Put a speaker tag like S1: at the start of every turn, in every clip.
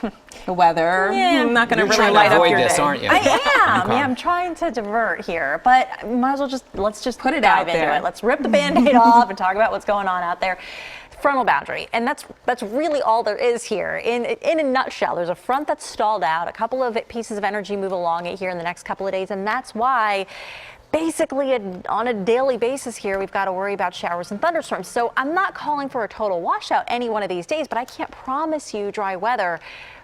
S1: So the weather, I'm not going to really light up your day.
S2: Aren't you?
S3: I am. Yeah, I'm trying to divert here, but might as well let's just
S1: put it
S3: dive
S1: out
S3: into
S1: there.
S3: it. Let's rip the Band-Aid off and talk about what's going on out there. Frontal boundary, and that's really all there is here. In a nutshell, there's a front that's stalled out. A couple of pieces of energy move along it here in the next couple of days, and that's why basically on a daily basis here we've got to worry about showers and thunderstorms. So I'm not calling for a total washout any one of these days, but I can't promise you dry weather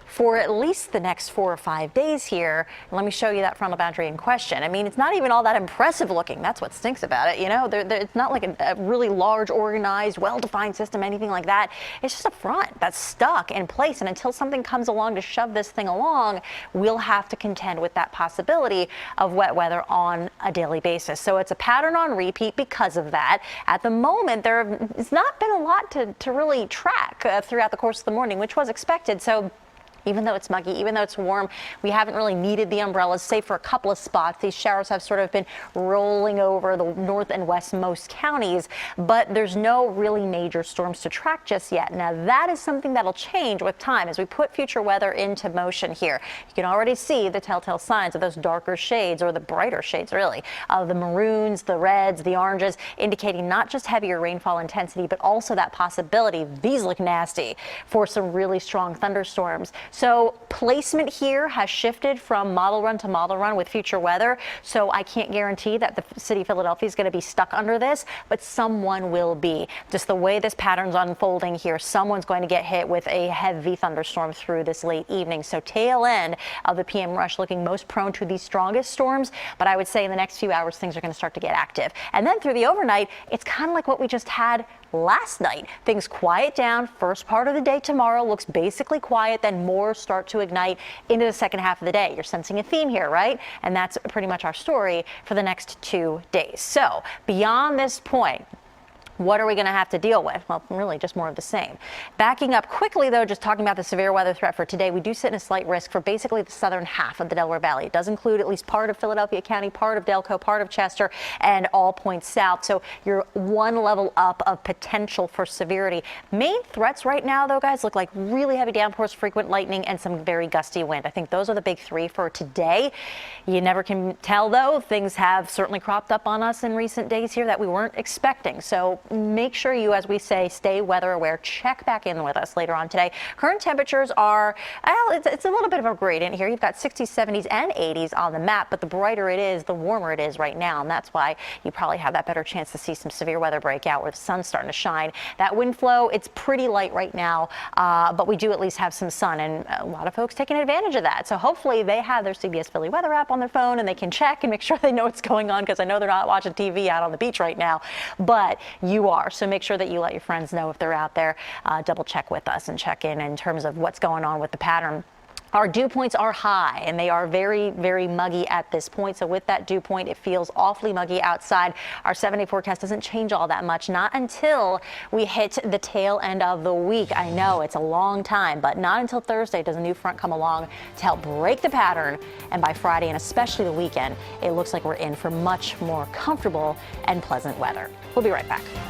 S3: for at least the next 4 or 5 days here. And let me show you that frontal boundary in question. I mean, it's not even all that impressive looking. That's what stinks about it. You know, it's not like a really large, organized, well-defined system, anything like that. It's just a front that's stuck in place. And until something comes along to shove this thing along, we'll have to contend with that possibility of wet weather on a daily basis. So it's a pattern on repeat because of that. At the moment, there's not been a lot to really track throughout the course of the morning, which was expected. So even though it's muggy, even though it's warm, we haven't really needed the umbrellas, save for a couple of spots. These showers have sort of been rolling over the north and west most counties, but there's no really major storms to track just yet. Now, that is something that'll change with time as we put future weather into motion here. You can already see the telltale signs of those darker shades, or the brighter shades, really, of the maroons, the reds, the oranges, indicating not just heavier rainfall intensity, but also that possibility, these look nasty, for some really strong thunderstorms. So placement here has shifted from model run to model run with future weather. So I can't guarantee that the city of Philadelphia is going to be stuck under this, but someone will be. Just the way this pattern's unfolding here, someone's going to get hit with a heavy thunderstorm through this late evening. So tail end of the PM rush looking most prone to these strongest storms. But I would say in the next few hours, things are going to start to get active. And then through the overnight, it's kind of like what we just had last night. Things quiet down. First part of the day tomorrow looks basically quiet, then more start to ignite into the second half of the day. You're sensing a theme here, right? And that's pretty much our story for the next 2 days. So beyond this point, what are we going to have to deal with? Well, really just more of the same. Backing up quickly, though, just talking about the severe weather threat for today, we do sit in a slight risk for basically the southern half of the Delaware Valley. It does include at least part of Philadelphia County, part of Delco, part of Chester, and all points south. So you're one level up of potential for severity. Main threats right now, though, guys, look like really heavy downpours, frequent lightning, and some very gusty wind. I think those are the big three for today. You never can tell, though. Things have certainly cropped up on us in recent days here that we weren't expecting. So make sure you, as we say, stay weather aware. Check back in with us later on today. Current temperatures are, well, it's a little bit of a gradient here. You've got 60s, 70s, and 80s on the map, but the brighter it is, the warmer it is right now, and that's why you probably have that better chance to see some severe weather breakout where the sun's starting to shine. That wind flow, it's pretty light right now, but we do at least have some sun, and a lot of folks taking advantage of that. So hopefully they have their CBS Philly weather app on their phone and they can check and make sure they know what's going on, because I know they're not watching TV out on the beach right now, but you are. So make sure that you let your friends know if they're out there. Double check with us and check in terms of what's going on with the pattern. Our dew points are high, and they are very, very muggy at this point. So with that dew point, it feels awfully muggy outside. Our 7-day forecast doesn't change all that much, not until we hit the tail end of the week. I know it's a long time, but not until Thursday does a new front come along to help break the pattern. And by Friday, and especially the weekend, it looks like we're in for much more comfortable and pleasant weather. We'll be right back.